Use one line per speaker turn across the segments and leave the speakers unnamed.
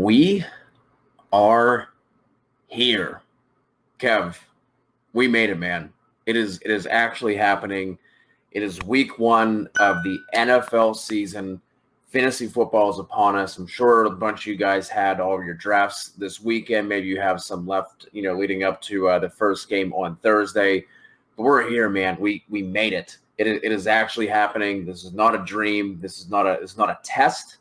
We are here. Kev, we made it, man. It is actually happening. It is week one of the NFL season. Fantasy football is upon us. I'm sure a bunch of you guys had all of your drafts this weekend. Maybe you have some left, leading up to the first game on Thursday. But we're here, man. We made it. It is actually happening. This is not a dream. It's not a test.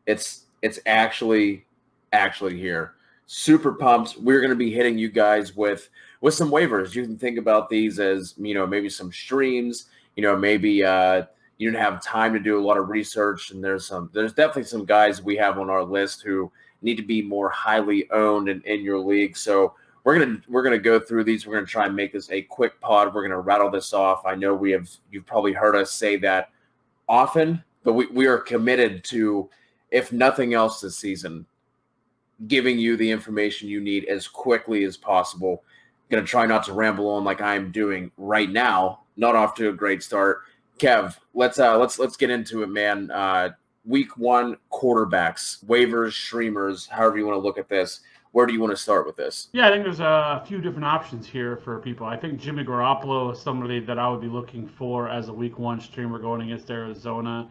It's actually here. Super pumped. We're going to be hitting you guys with some waivers. You can think about these as, maybe some streams, maybe you didn't have time to do a lot of research, and there's definitely some guys we have on our list who need to be more highly owned in your league. So we're gonna go through these. We're gonna try and make this a quick pod. We're gonna rattle this off. I know you've probably heard us say that often, but we are committed to, if nothing else this season, giving you the information you need as quickly as possible. Going to try not to ramble on like I'm doing right now. Not off to a great start. Kev, let's get into it, man. Week one quarterbacks, waivers, streamers, however you want to look at this. Where do you want to start with this?
Yeah, I think there's a few different options here for people. I think Jimmy Garoppolo is somebody that I would be looking for as a week one streamer going against Arizona.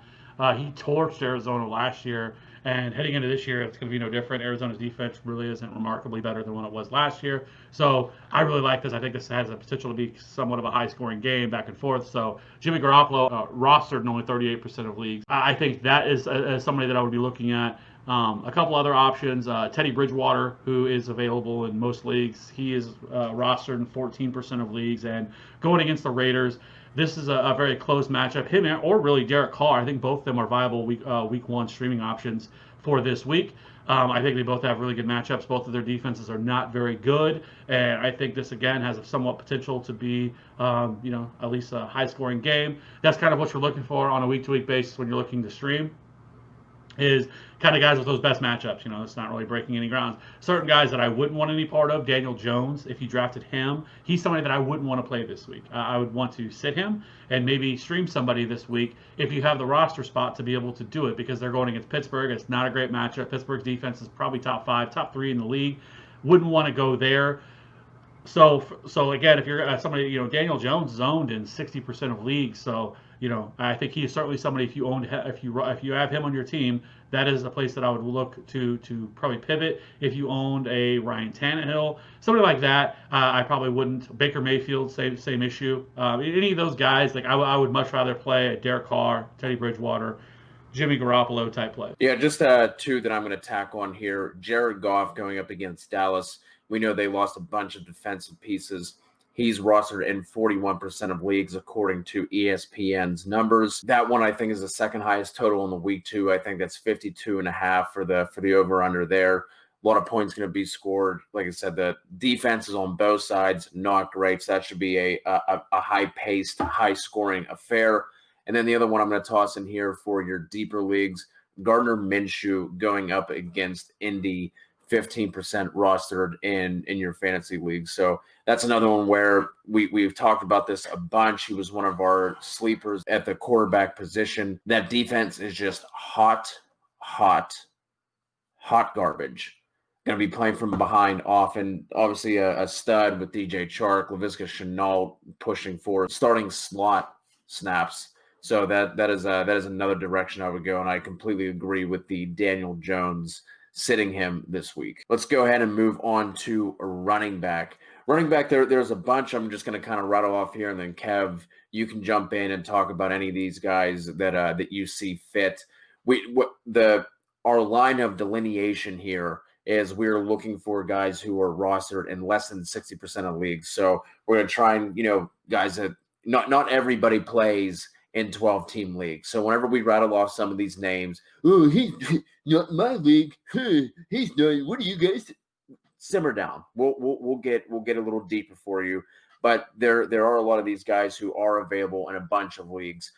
He torched Arizona last year, and heading into this year, it's going to be no different. Arizona's defense really isn't remarkably better than what it was last year. So I really like this. I think this has the potential to be somewhat of a high-scoring game back and forth. So Jimmy Garoppolo rostered in only 38% of leagues. I think that is somebody that I would be looking at. A couple other options, Teddy Bridgewater, who is available in most leagues. He is rostered in 14% of leagues. And going against the Raiders, this is a very close matchup. Him or really Derek Carr, I think both of them are viable week one streaming options for this week. I think they both have really good matchups. Both of their defenses are not very good. And I think this, again, has a somewhat potential to be, at least a high-scoring game. That's kind of what you're looking for on a week-to-week basis when you're looking to stream. Is kind of guys with those best matchups. It's not really breaking any grounds. Certain guys that I wouldn't want any part of, Daniel Jones, if you drafted him, he's somebody that I wouldn't want to play this week. I would want to sit him and maybe stream somebody this week if you have the roster spot to be able to do it, because they're going against Pittsburgh. It's not a great matchup. Pittsburgh's defense is probably top 5, top 3 in the league. Wouldn't want to go there. So again, if you're somebody, Daniel Jones is owned in 60% of leagues. So, I think he is certainly somebody, if you have him on your team, that is a place that I would look to probably pivot. If you owned a Ryan Tannehill, somebody like that, I probably wouldn't. Baker Mayfield, same issue. Any of those guys, like I would much rather play a Derek Carr, Teddy Bridgewater, Jimmy Garoppolo type play.
Yeah, just two that I'm going to tack on here. Jared Goff going up against Dallas. We know they lost a bunch of defensive pieces. He's rostered in 41% of leagues, according to ESPN's numbers. That one, I think, is the second highest total in the week two. I think that's 52.5 for the over-under there. A lot of points going to be scored. Like I said, the defenses on both sides, not great. So that should be a high-paced, high-scoring affair. And then the other one I'm going to toss in here for your deeper leagues, Gardner Minshew going up against Indy, 15% rostered in your fantasy league. So that's another one where we've talked about this a bunch. He was one of our sleepers at the quarterback position. That defense is just hot garbage. Going to be playing from behind often. Obviously a stud with DJ Chark, Laviska Shenault pushing for starting slot snaps. So that is another direction I would go, and I completely agree with the Daniel Jones sitting him this week. Let's go ahead and move on to a running back. Running back, there's a bunch I'm just going to kind of rattle off here, and then Kev, you can jump in and talk about any of these guys that you see fit. Our line of delineation here is we're looking for guys who are rostered in less than 60% of leagues. So we're going to try and, guys that not everybody plays in 12-team leagues. So whenever we rattle off some of these names, oh, he's not in my league. He's not. What do you guys? Simmer down. We'll get a little deeper for you. But there are a lot of these guys who are available in a bunch of leagues.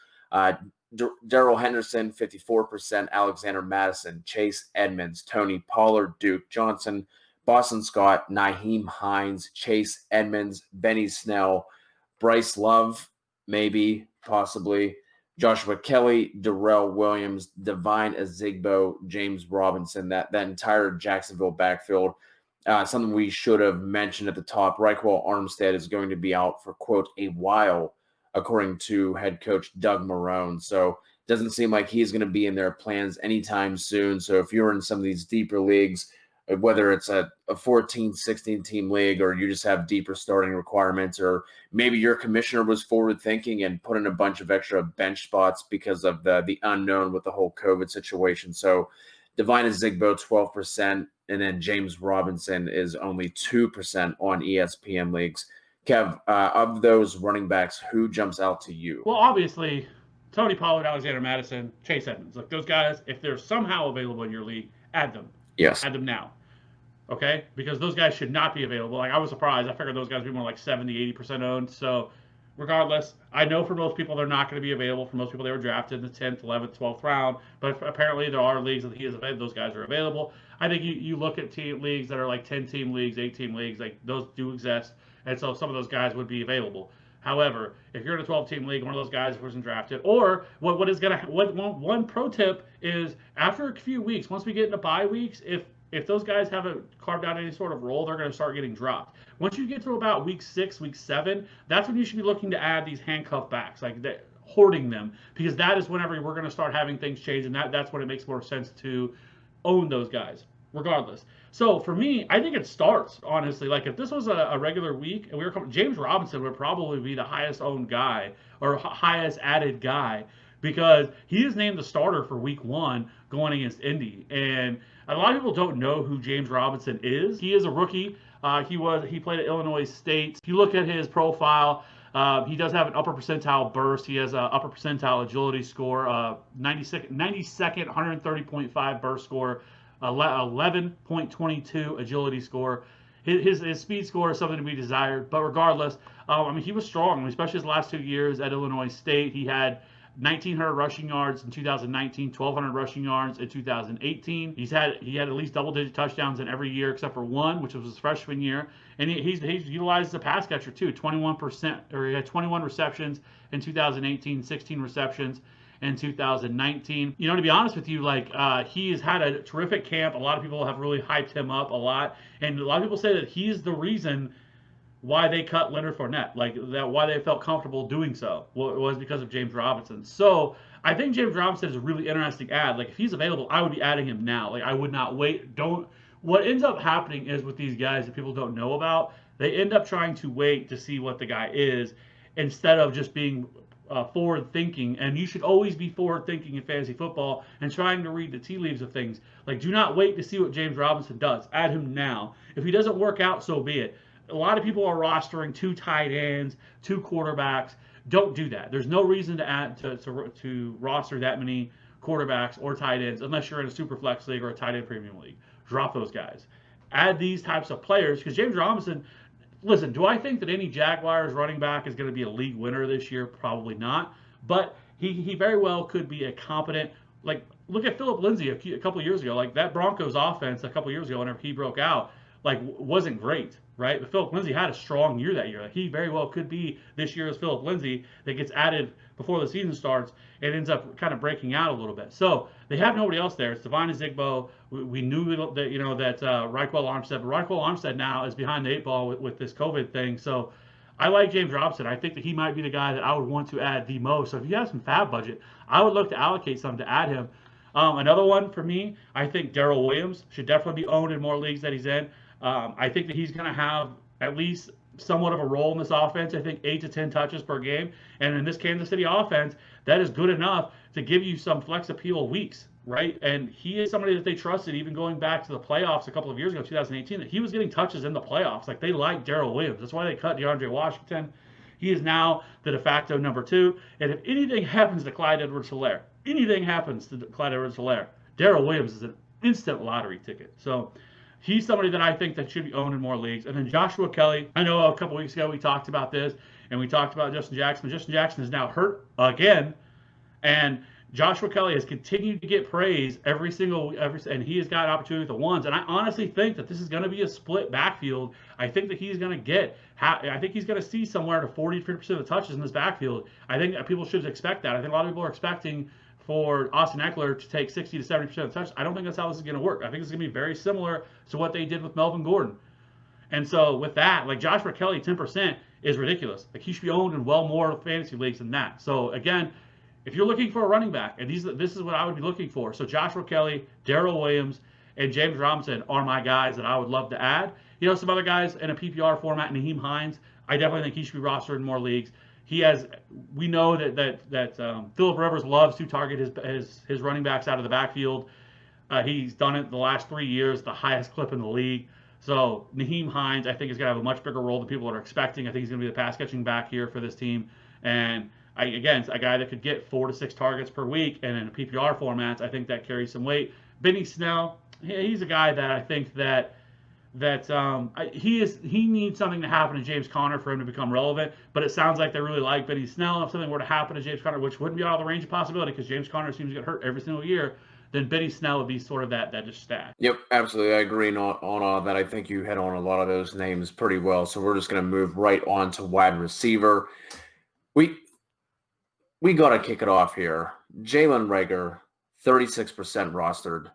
Darrell Henderson, 54%. Alexander Madison, Chase Edmonds, Tony Pollard, Duke Johnson, Boston Scott, Nyheim Hines, Chase Edmonds, Benny Snell, Bryce Love, maybe, possibly, Joshua Kelly, Darrell Williams, Devine Ezigbo, James Robinson, that entire Jacksonville backfield. Something we should have mentioned at the top, Reichwell Armstead is going to be out for, quote, a while, according to head coach Doug Marrone. So doesn't seem like he's going to be in their plans anytime soon. So if you're in some of these deeper leagues, whether it's a 14, 16-team league or you just have deeper starting requirements, or maybe your commissioner was forward-thinking and put in a bunch of extra bench spots because of the unknown with the whole COVID situation. So Devine Ezigbo, 12%, and then James Robinson is only 2% on ESPN leagues. Kev, of those running backs, who jumps out to you?
Well, obviously, Tony Pollard, Alexander Madison, Chase Edmonds. Like those guys, if they're somehow available in your league, add them.
Yes.
Add them now. Okay? Because those guys should not be available. Like I was surprised. I figured those guys would be more like 70, 80% owned. So regardless, I know for most people they're not going to be available. For most people, they were drafted in the 10th, 11th, 12th round. But apparently there are leagues that he is available. Those guys are available. I think you look at leagues that are like 10-team leagues, 8-team leagues, like those do exist. And so some of those guys would be available. However, if you're in a 12-team league, one of those guys wasn't drafted, or one pro tip is after a few weeks, once we get into bye weeks, if those guys haven't carved out any sort of role, they're going to start getting dropped. Once you get to about week 6, week 7, that's when you should be looking to add these handcuff backs, like hoarding them, because that is whenever we're going to start having things change, and that's when it makes more sense to own those guys, regardless. So for me, I think it starts, honestly. Like if this was a regular week, and we were James Robinson would probably be the highest owned guy or highest added guy, because he is named the starter for week 1 going against Indy. And a lot of people don't know who James Robinson is. He is a rookie. He played at Illinois State. If you look at his profile, he does have an upper percentile burst. He has an upper percentile agility score, 92nd, 130.5 burst score, 11.22 agility score. His speed score is something to be desired. But regardless, he was strong, especially his last 2 years at Illinois State. He had 1,900 rushing yards in 2019, 1,200 rushing yards in 2018. He had at least double-digit touchdowns in every year except for one, which was his freshman year. And he's utilized as a pass catcher too. 21%, or he had 21 receptions in 2018, 16 receptions in 2019. You know, to be honest with you, like he has had a terrific camp. A lot of people have really hyped him up a lot, and a lot of people say that he's the reason why they cut Leonard Fournette, like that, why they felt comfortable doing so was because of James Robinson. So I think James Robinson is a really interesting ad. Like if he's available, I would be adding him now. Like I would not wait. What ends up happening is with these guys that people don't know about, they end up trying to wait to see what the guy is instead of just being forward thinking. And you should always be forward thinking in fantasy football and trying to read the tea leaves of things. Like do not wait to see what James Robinson does. Add him now. If he doesn't work out, so be it. A lot of people are rostering 2 tight ends, 2 quarterbacks. Don't do that. There's no reason to add to roster that many quarterbacks or tight ends unless you're in a super flex league or a tight end premium league. Drop those guys. Add these types of players because James Robinson. Listen, do I think that any Jaguars running back is going to be a league winner this year? Probably not. But he very well could be a competent. Like look at Philip Lindsay a couple of years ago. Like that Broncos offense a couple of years ago, whenever he broke out, like wasn't great, right? But Philip Lindsay had a strong year that year. Like, he very well could be this year's Philip Lindsay that gets added before the season starts and ends up kind of breaking out a little bit. So they have nobody else there. It's Devine Ezigbo. We knew that Reichwell Armstead, but Reichwell Armstead now is behind the 8 ball with this COVID thing. So I like James Robinson. I think that he might be the guy that I would want to add the most. So if you have some fab budget, I would look to allocate some to add him. Another one for me, I think Darrell Williams should definitely be owned in more leagues that he's in. I think that he's going to have at least somewhat of a role in this offense. I think 8 to 10 touches per game. And in this Kansas City offense, that is good enough to give you some flex appeal weeks, right? And he is somebody that they trusted even going back to the playoffs a couple of years ago, 2018, that he was getting touches in the playoffs. Like they like Darrell Williams. That's why they cut DeAndre Washington. He is now the de facto number 2. And if anything happens to Clyde Edwards-Helaire, Darrell Williams is an instant lottery ticket. So he's somebody that I think that should be owned in more leagues. And then Joshua Kelly, I know a couple weeks ago we talked about this, and we talked about Justin Jackson. Justin Jackson is now hurt again, and Joshua Kelly has continued to get praise and he has got an opportunity with the ones. And I honestly think that this is going to be a split backfield. I think that he's going to I think he's going to see somewhere to 40-50% of the touches in this backfield. I think that people should expect that. I think a lot of people are expecting for Austin Eckler to take 60 to 70% of the touches. I don't think that's how this is going to work. I think it's going to be very similar to what they did with Melvin Gordon. And so with that, like Joshua Kelly, 10% is ridiculous. Like he should be owned in well more fantasy leagues than that. So again, if you're looking for a running back, and this is what I would be looking for. So Joshua Kelly, Darrell Williams, and James Robinson are my guys that I would love to add. Some other guys in a PPR format, Naheem Hines, I definitely think he should be rostered in more leagues. We know that Phillip Rivers loves to target his running backs out of the backfield. He's done it the last 3 years, the highest clip in the league. So Naheem Hines, I think, is going to have a much bigger role than people are expecting. I think he's going to be the pass catching back here for this team. And again, a guy that could get 4 to 6 targets per week, and in a PPR formats, I think that carries some weight. Benny Snell, he's a guy that I think that he needs something to happen to James Conner for him to become relevant. But it sounds like they really like Benny Snell. If something were to happen to James Conner, which wouldn't be out of the range of possibility because James Conner seems to get hurt every single year, then Benny Snell would be sort of that just stat.
Yep, absolutely. I agree on all that. I think you hit on a lot of those names pretty well. So we're just going to move right on to wide receiver. We got to kick it off here. Jalen Reagor, 36% rostered.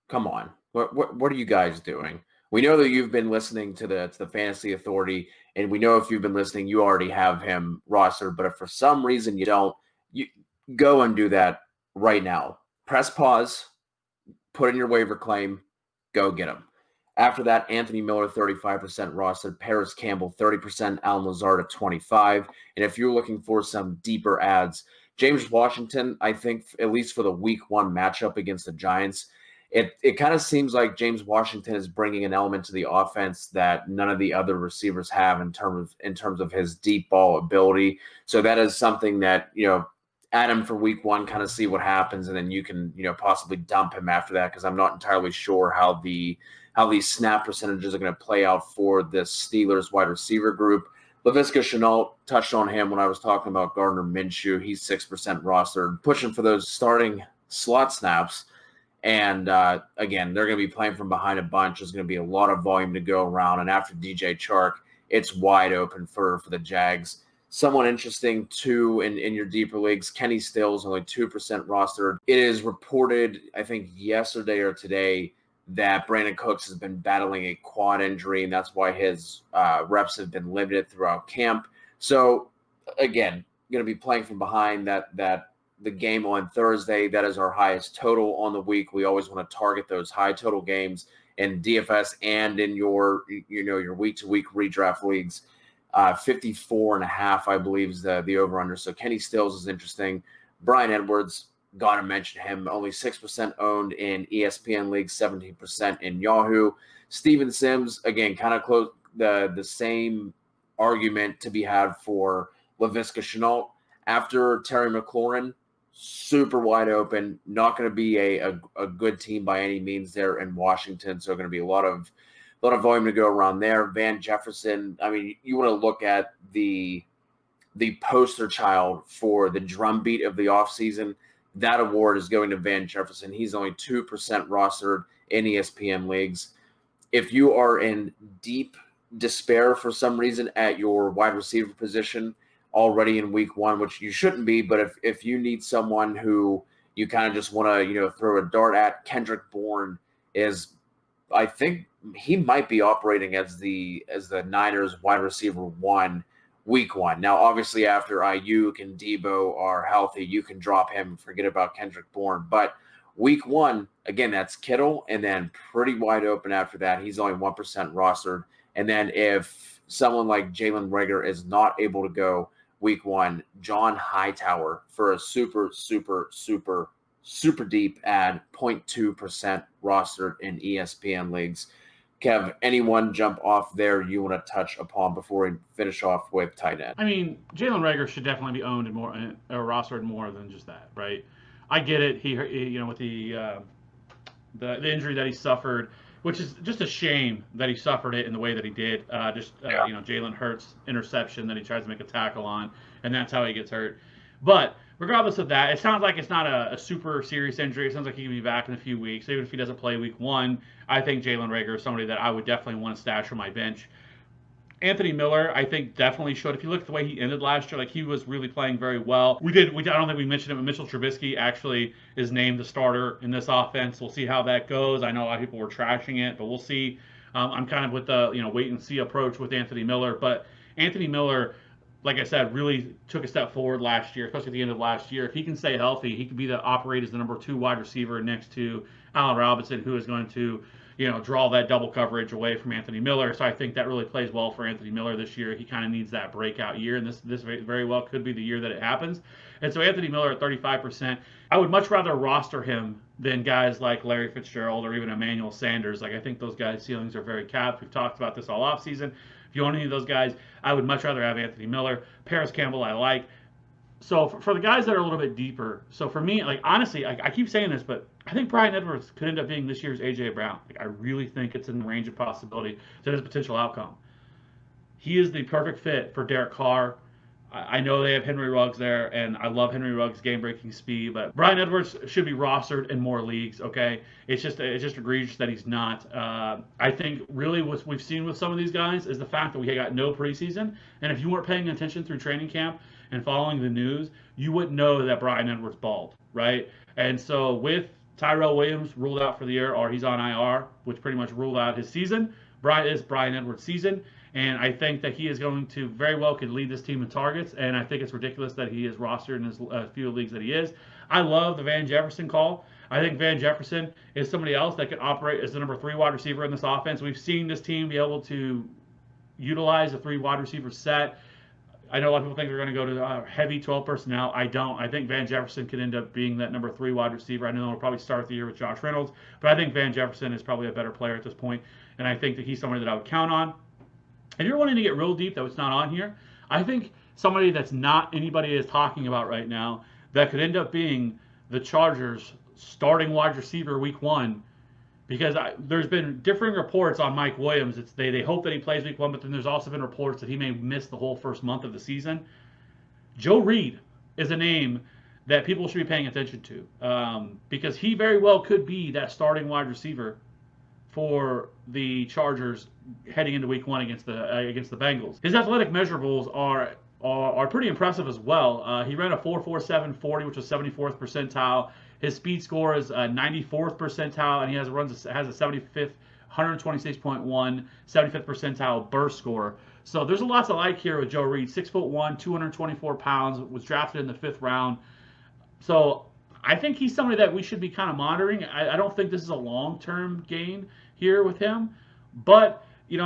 Come on. What are you guys doing? We know that you've been listening to the Fantasy Authority, and we know if you've been listening, you already have him rostered. But if for some reason you don't, you go and do that right now. Press pause, put in your waiver claim, go get him. After that, Anthony Miller, 35% rostered, Paris Campbell, 30%, Alan Lazard at 25%. And if you're looking for some deeper ads, James Washington, I think, at least for the week 1 matchup against the Giants, it kind of seems like James Washington is bringing an element to the offense that none of the other receivers have in terms of his deep ball ability. So that is something that, add him for week 1, kind of see what happens, and then you can, possibly dump him after that, because I'm not entirely sure how these snap percentages are going to play out for this Steelers wide receiver group. Laviska Shenault, touched on him when I was talking about Gardner Minshew. He's 6% rostered, pushing for those starting slot snaps. And again, they're going to be playing from behind a bunch. There's going to be a lot of volume to go around. And after DJ Chark, it's wide open for the Jags. Someone interesting, too, in your deeper leagues, Kenny Stills, only 2% rostered. It is reported, I think, yesterday or today, that Brandon Cooks has been battling a quad injury, and that's why his reps have been limited throughout camp. So, again, going to be playing from behind the game on Thursday. That is our highest total on the week. We always want to target those high total games in DFS and in your week-to-week redraft leagues. 54.5, I believe, is the over-under. So Kenny Stills is interesting. Bryan Edwards, got to mention him. Only 6% owned in ESPN leagues, 17% in Yahoo. Steven Sims, again, kind of close the same argument to be had for Laviska Shenault. After Terry McLaurin, super wide open, not going to be a good team by any means there in Washington. So going to be a lot of volume to go around there. Van Jefferson, I mean, you want to look at the poster child for the drumbeat of the offseason. That award is going to Van Jefferson. He's only 2% rostered in ESPN leagues. If you are in deep despair for some reason at your wide receiver position already in week 1, which you shouldn't be, but if you need someone who you kind of just want to throw a dart at, Kendrick Bourne is, I think he might be operating as the Niners wide receiver 1 week 1. Now, obviously, after Ayuk and Debo are healthy, you can drop him and forget about Kendrick Bourne. But week 1, again, that's Kittle, and then pretty wide open after that. He's only 1% rostered. And then if someone like Jalen Reagor is not able to go week 1, John Hightower for a super, super, super, super deep ad, 0.2% rostered in ESPN leagues. Kev, anyone jump off there you want to touch upon before we finish off with tight end?
I mean, Jalen Reagor should definitely be owned and more or rostered more than just that, right? I get it. He with the injury that he suffered, which is just a shame that he suffered it in the way that he did. Jalen Hurts interception that he tries to make a tackle on, and that's how he gets hurt. But regardless of that, it sounds like it's not a super serious injury. It sounds like he can be back in a few weeks. Even if he doesn't play week 1, I think Jalen Reagor is somebody that I would definitely want to stash from my bench. Anthony Miller, I think, definitely should. If you look at the way he ended last year, like he was really playing very well. I don't think we mentioned it, but Mitchell Trubisky actually is named the starter in this offense. We'll see how that goes. I know a lot of people were trashing it, but we'll see. I'm kind of with the wait and see approach with Anthony Miller, but Anthony Miller, like I said, really took a step forward last year, especially at the end of last year. If he can stay healthy, he could be operate as the number 2 wide receiver next to Allen Robinson, who is going to draw that double coverage away from Anthony Miller. So I think that really plays well for Anthony Miller this year. He kind of needs that breakout year, and this very well could be the year that it happens. And so Anthony Miller at 35%, I would much rather roster him than guys like Larry Fitzgerald or even Emmanuel Sanders. Like I think those guys' ceilings are very capped. We've talked about this all offseason. If you own any of those guys, I would much rather have Anthony Miller. Paris Campbell, I like. So for the guys that are a little bit deeper, so for me, like honestly, I keep saying this, but I think Bryan Edwards could end up being this year's A.J. Brown. Like I really think it's in the range of possibility to his potential outcome. He is the perfect fit for Derek Carr. I know they have Henry Ruggs there, and I love Henry Ruggs' game-breaking speed, but Bryan Edwards should be rostered in more leagues, okay? It's just egregious that he's not. I think really what we've seen with some of these guys is the fact that we got no preseason, and if you weren't paying attention through training camp and following the news, you wouldn't know that Bryan Edwards balled, right? And so with Tyrell Williams ruled out for the year, or he's on IR, which pretty much ruled out his season, Bryan Edwards' season. And I think that he is going to very well could lead this team in targets. And I think it's ridiculous that he is rostered in as few leagues that he is. I love the Van Jefferson call. I think Van Jefferson is somebody else that can operate as the number 3 wide receiver in this offense. We've seen this team be able to utilize a 3 wide receiver set. I know a lot of people think they're going to go to heavy 12 personnel. I don't. I think Van Jefferson could end up being that number 3 wide receiver. I know they'll probably start the year with Josh Reynolds, but I think Van Jefferson is probably a better player at this point, and I think that he's somebody that I would count on. If you're wanting to get real deep, that was not on here, I think somebody that's not anybody is talking about right now that could end up being the Chargers' starting wide receiver week 1, because there's been differing reports on Mike Williams. They hope that he plays week 1, but then there's also been reports that he may miss the whole first month of the season. Joe Reed is a name that people should be paying attention to because he very well could be that starting wide receiver for the Chargers heading into week 1 against the Bengals. His athletic measurables are pretty impressive as well. He ran a 4.47 40, which was 74th percentile. His speed score is 94th percentile, and he has a 75th, 126.1, 75th percentile burst score. So there's a lot to like here with Joe Reed. 6'1", 224 pounds, was drafted in the 5th round. So I think he's somebody that we should be kind of monitoring. I don't think this is a long-term gain here with him, but he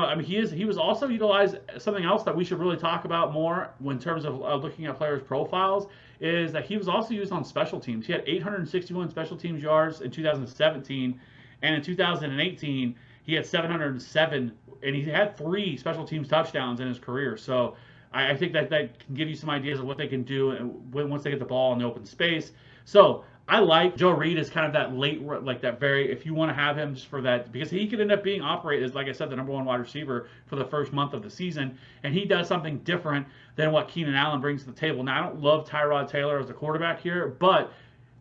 was also utilized. Something else that we should really talk about more in terms of looking at players' profiles is that he was also used on special teams. He had 861 special teams yards in 2017, and in 2018 he had 707, and he had 3 special teams touchdowns in his career. So I think that can give you some ideas of what they can do once they get the ball in the open space. So I like Joe Reed as kind of that late, like that very, if you want to have him just for that, because he could end up being operated as, like I said, the number 1 wide receiver for the first month of the season, and he does something different than what Keenan Allen brings to the table. Now, I don't love Tyrod Taylor as a quarterback here, but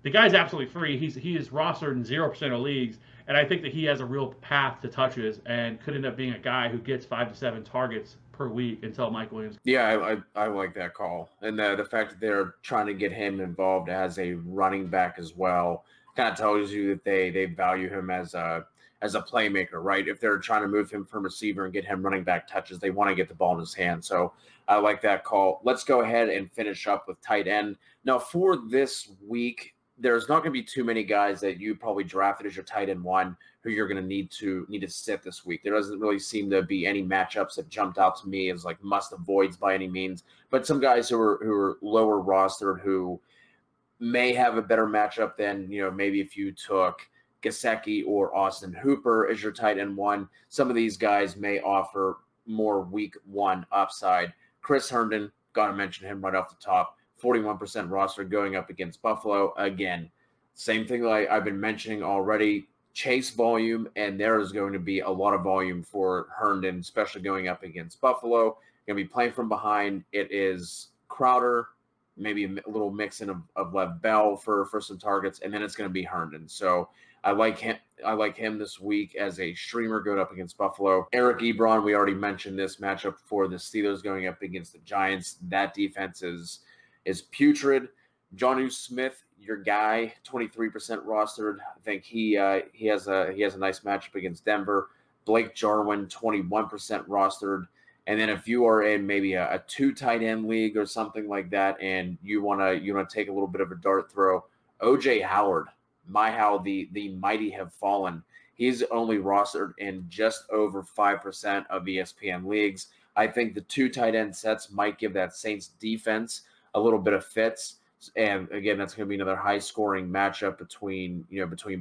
the guy's absolutely free. He is rostered in 0% of leagues, and I think that he has a real path to touches and could end up being a guy who gets 5 to 7 targets per week until Mike Williams.
Yeah, I like that call. And the fact that they're trying to get him involved as a running back as well kind of tells you that they value him as a playmaker, right? If they're trying to move him from receiver and get him running back touches, they want to get the ball in his hand. So I like that call. Let's go ahead and finish up with tight end. Now, for this week, there's not going to be too many guys that you probably drafted as your tight end 1 who you're going to need to sit this week. There doesn't really seem to be any matchups that jumped out to me as like must avoids by any means, but some guys who are lower rostered who may have a better matchup than, maybe if you took Gesicki or Austin Hooper as your tight end 1. Some of these guys may offer more week 1 upside. Chris Herndon, got to mention him right off the top. 41% roster going up against Buffalo. Again, same thing like I've been mentioning already, chase volume, and there is going to be a lot of volume for Herndon, especially going up against Buffalo. Going to be playing from behind. It is Crowder, maybe a little mixing of Lev Bell for some targets, and then it's going to be Herndon. So I like him. I like him this week as a streamer going up against Buffalo. Eric Ebron, we already mentioned this matchup for the Steelers going up against the Giants. That defense is putrid. Jonnu Smith, your guy, 23% rostered. I think he has a nice matchup against Denver. Blake Jarwin, 21% rostered. And then if you are in maybe a 2 tight end league or something like that, and you wanna take a little bit of a dart throw, OJ Howard, how the mighty have fallen. He's only rostered in just over 5% of ESPN leagues. I think the 2 tight end sets might give that Saints defense a little bit of fits. And again, that's going to be another high-scoring matchup between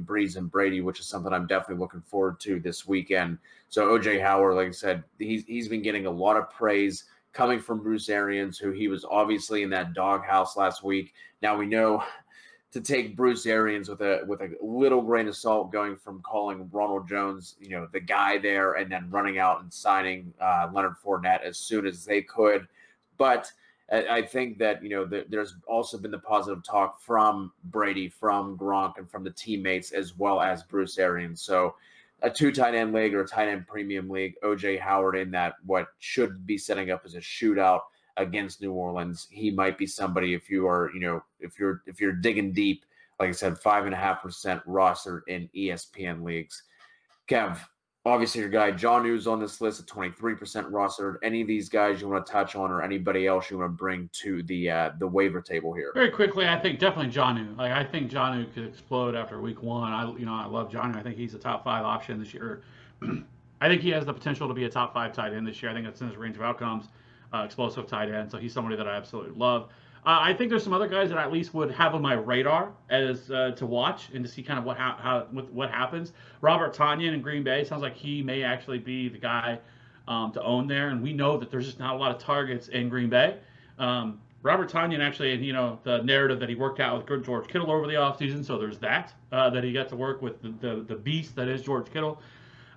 Breeze and Brady, which is something I'm definitely looking forward to this weekend. So OJ Howard, like I said, he's been getting a lot of praise coming from Bruce Arians, who he was obviously in that doghouse last week. Now we know to take Bruce Arians with a little grain of salt, going from calling Ronald Jones, the guy there, and then running out and signing Leonard Fournette as soon as they could, but I think that, there's also been the positive talk from Brady, from Gronk, and from the teammates, as well as Bruce Arians. So a 2 tight end league or a tight end premium league, OJ Howard in that what should be setting up as a shootout against New Orleans. He might be somebody if you are, if you're digging deep, like I said, 5.5% rostered in ESPN leagues. Kev, obviously your guy Jonnu's on this list at 23% rostered. Any of these guys you want to touch on, or anybody else you want to bring to the waiver table here?
Very quickly, I think definitely Jonnu. I think Jonnu could explode after week 1. I love Jonnu. I think he's a top 5 option this year. I think he has the potential to be a top 5 tight end this year. I think that's in his range of outcomes. Explosive tight end. So he's somebody that I absolutely love. I think there's some other guys that I at least would have on my radar as to watch and to see kind of what happens. Robert Tonyan in Green Bay sounds like he may actually be the guy to own there, and we know that there's just not a lot of targets in Green Bay. Robert Tonyan actually, the narrative that he worked out with George Kittle over the offseason, so there's that he got to work with the beast that is George Kittle.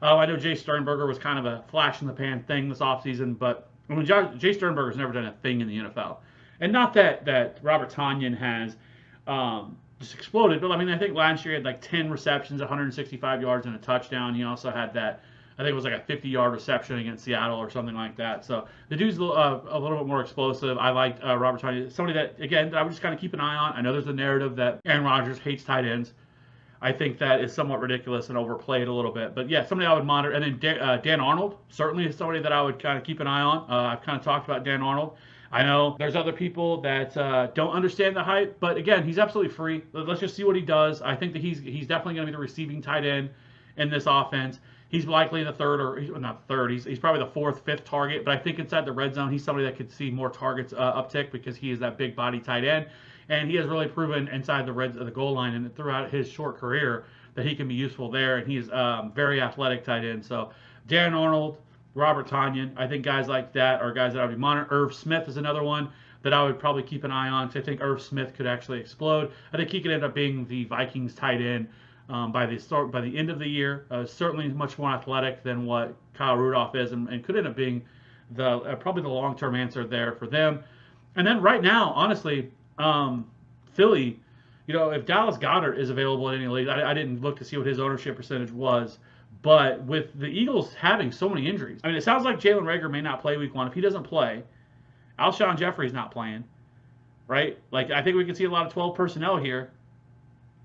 I know Jay Sternberger was kind of a flash in the pan thing this offseason, but Jay Sternberger's never done a thing in the NFL. And not that Robert Tonyan has just exploded, but I think last year he had like 10 receptions, 165 yards, and a touchdown. He also had that, I think it was like a 50-yard reception against Seattle or something like that. So the dude's a little bit more explosive. I liked Robert Tonyan, somebody that, again, that I would just kind of keep an eye on. I know there's a narrative that Aaron Rodgers hates tight ends. I think that is somewhat ridiculous and overplayed a little bit. But yeah, somebody I would monitor. And then Dan Arnold certainly is somebody that I would kind of keep an eye on. I've kind of talked about Dan Arnold. I know there's other people that don't understand the hype, but again, he's absolutely free. Let's just see what he does. I think that he's definitely going to be the receiving tight end in this offense. He's likely the third, or not third. He's probably the 4th, 5th target. But I think inside the red zone, he's somebody that could see more targets uptick because he is that big body tight end, and he has really proven inside the goal line and throughout his short career that he can be useful there. And he's very athletic tight end. So Dan Arnold, Robert Tonyan, I think guys like that are guys that I would be monitoring. Irv Smith is another one that I would probably keep an eye on, because I think Irv Smith could actually explode. I think he could end up being the Vikings tight end by the end of the year. Certainly much more athletic than what Kyle Rudolph is, and could end up being probably the long-term answer there for them. And then right now, honestly, Philly, if Dallas Goedert is available in any league, I didn't look to see what his ownership percentage was. But with the Eagles having so many injuries, it sounds like Jalen Reagor may not play week 1. If he doesn't play, Alshon Jeffrey's not playing, right? I think we can see a lot of 12 personnel here.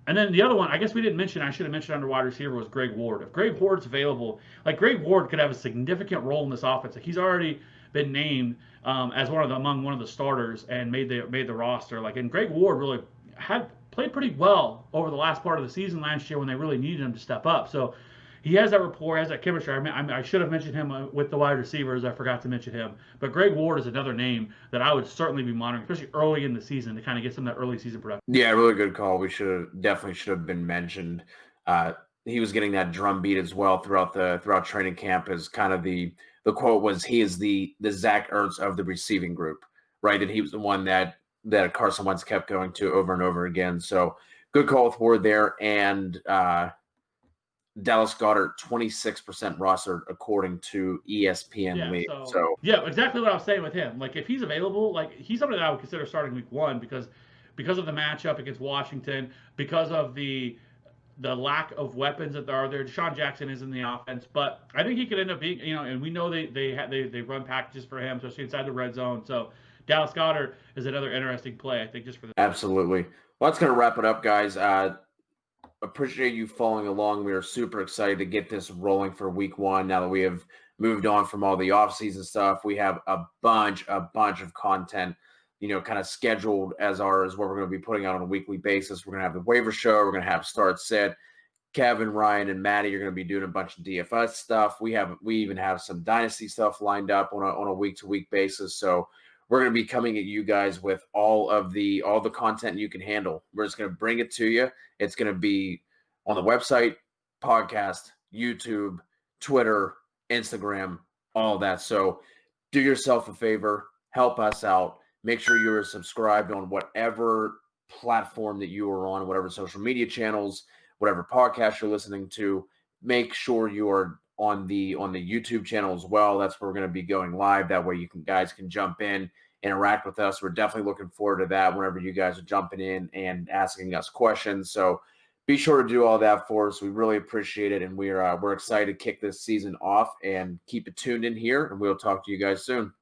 And then the other one, I guess we didn't mention, I should have mentioned under wide receiver, was Greg Ward. If Greg Ward's available, Greg Ward could have a significant role in this offense. He's already been named as among one of the starters and made the roster. And Greg Ward really played pretty well over the last part of the season last year when they really needed him to step up. So he has that rapport, has that chemistry. I should have mentioned him with the wide receivers. I forgot to mention him. But Greg Ward is another name that I would certainly be monitoring, especially early in the season, to kind of get some of that early season production.
Yeah, really good call. We definitely should have been mentioned. He was getting that drum beat as well throughout training camp, as kind of the quote was, he is the Zach Ertz of the receiving group, right? And he was the one that Carson Wentz kept going to over and over again. So good call with Ward there. And Dallas Goedert 26% rostered according to ESPN
Yeah,
League.
so
So
yeah, exactly what I was saying with him. Like if he's available, like he's somebody that I would consider starting week one because of the matchup against Washington, because of the lack of weapons that are there. Deshaun Jackson is in the offense, but I think he could end up being, and we know they run packages for him, especially inside the red zone. So Dallas Goedert is another interesting play, I think, just for the.
absolutely. Well, that's going to wrap it up, guys. Appreciate you following along. We are super excited to get this rolling for week one. Now that we have moved on from all the off-season stuff, we have a bunch of content, kind of scheduled as what we're going to be putting out on a weekly basis. We're going to have the waiver show. We're going to have start sit. Kevin, Ryan, and Maddie are going to be doing a bunch of DFS stuff. We even have some dynasty stuff lined up on a week-to-week basis. So we're going to be coming at you guys with all the content you can handle. We're just going to bring it to you. It's going to be on the website, podcast, YouTube, Twitter, Instagram, all that. So do yourself a favor, help us out. Make sure you're subscribed on whatever platform that you are on, whatever social media channels, whatever podcast you're listening to. Make sure you are on the YouTube channel as well. That's where we're going to be going live. That way guys can jump in, interact with us. We're definitely looking forward to that whenever you guys are jumping in and asking us questions. So be sure to do all that for us. We really appreciate it, and we're excited to kick this season off and keep it tuned in here, and we'll talk to you guys soon.